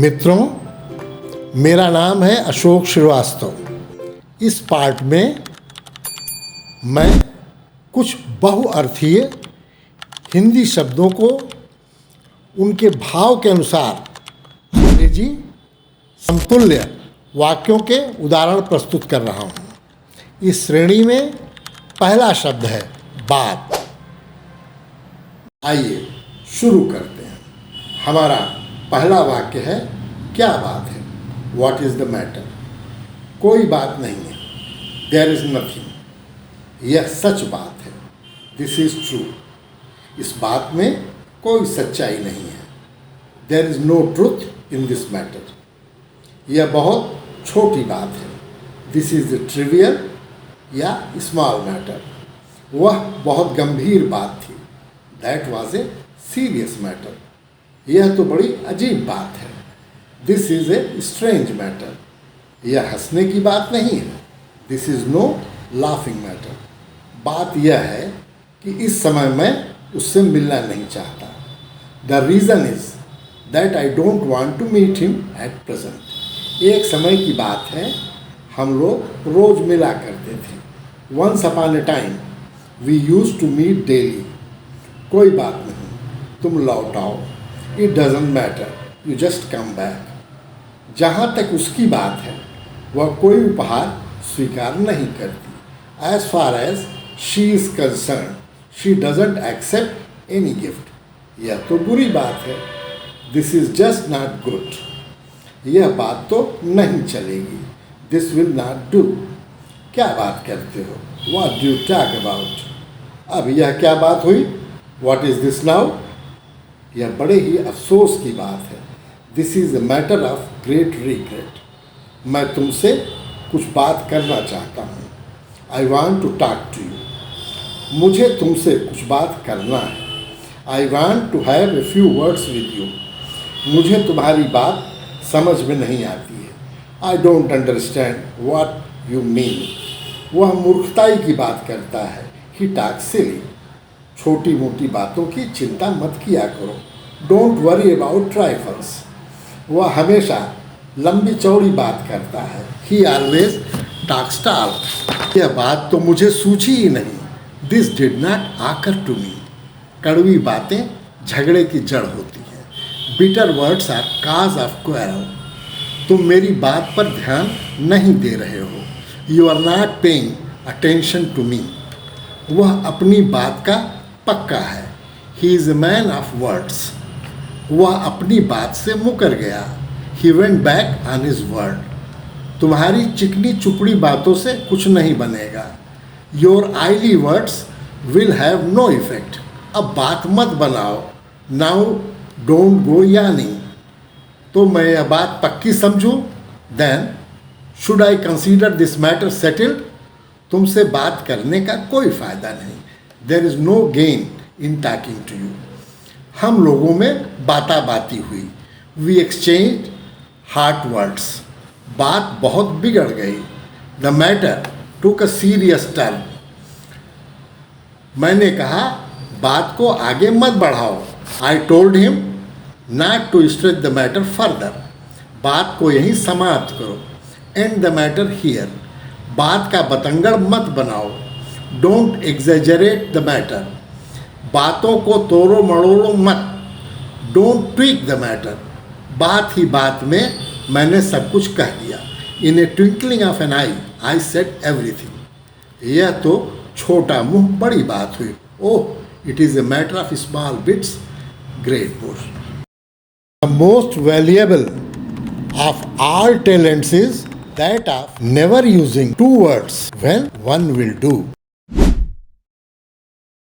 मित्रों, मेरा नाम है अशोक श्रीवास्तव। इस पार्ट में मैं कुछ बहुअर्थीय हिंदी शब्दों को उनके भाव के अनुसार अंग्रेजी समतुल्य वाक्यों के उदाहरण प्रस्तुत कर रहा हूँ। इस श्रेणी में पहला शब्द है बात। आइए शुरू करते हैं। हमारा पहला वाक्य है, क्या बात है? What is the matter? कोई बात नहीं है। There is nothing. यह सच बात है। This is true. इस बात में कोई सच्चाई नहीं है। There is no truth in this matter. यह बहुत छोटी बात है। This is a trivial या small matter. वह बहुत गंभीर बात थी। That was a serious matter. यह तो बड़ी अजीब बात है। This is a strange matter. यह हंसने की बात नहीं है। This is no laughing matter. बात यह है कि इस समय मैं उससे मिलना नहीं चाहता। The reason is that I don't want to meet him at present. एक समय की बात है, हम लोग रोज मिला करते थे। Once upon a time, we used to meet daily. कोई बात नहीं, तुम लौट आओ। It doesn't matter, you just come back. जहाँ तक उसकी बात है, वह कोई उपहार स्वीकार नहीं करती। As far as she is concerned, she doesn't accept any gift. यह तो बुरी बात है। This is just not good. यह बात तो नहीं चलेगी। This will not do. क्या बात करते हो? What do you talk about? अब यह क्या बात हुई? What is this now? यह बड़े ही अफसोस की बात है। This is a matter of great regret. मैं तुमसे कुछ बात करना चाहता हूँ। I want to talk to you. मुझे तुमसे कुछ बात करना है। I want to have a few words with you. मुझे तुम्हारी बात समझ में नहीं आती है। I don't understand what you mean. वह मूर्खताई की बात करता है। He talks silly. छोटी मोटी बातों की चिंता मत किया करो। Don't worry about trifles. वह हमेशा लंबी चौड़ी बात करता है। He always talks tall. यह बात तो मुझे सूझी ही नहीं। This did not occur to me. कड़वी बातें झगड़े की जड़ होती हैं। Bitter words are cause of quarrel. तुम मेरी बात पर ध्यान नहीं दे रहे हो। You are not paying attention to me. वह अपनी बात का पक्का है। He is a man of words. वह अपनी बात से मुकर गया। He went back on his word. तुम्हारी चिकनी चुपड़ी बातों से कुछ नहीं बनेगा। Your idle words will have no effect. अब बात मत बनाओ। Now don't go yarning. तो मैं यह बात पक्की समझूं? Then should I consider this matter settled? तुमसे बात करने का कोई फ़ायदा नहीं। There is no gain in talking to you. हम लोगों में बाता बाती हुई। We exchanged hard words. बात बहुत बिगड़ गई। The matter took a serious turn. मैंने कहा, बात को आगे मत बढ़ाओ। I told him not to stretch the matter further. बात को यहीं समाप्त करो। End the matter here. बात का बतंगड़ मत बनाओ। Don't exaggerate the matter. बातों को तोड़ो मड़ोड़ो मत। Don't tweak the matter. बात ही बात में मैंने सब कुछ कह दिया। In a twinkling of an eye, I said everything. यह तो छोटा मुंह बड़ी बात हुई। Oh, it is a matter of small bits great bush. The most valuable of all talents is that of never using two words when one will do.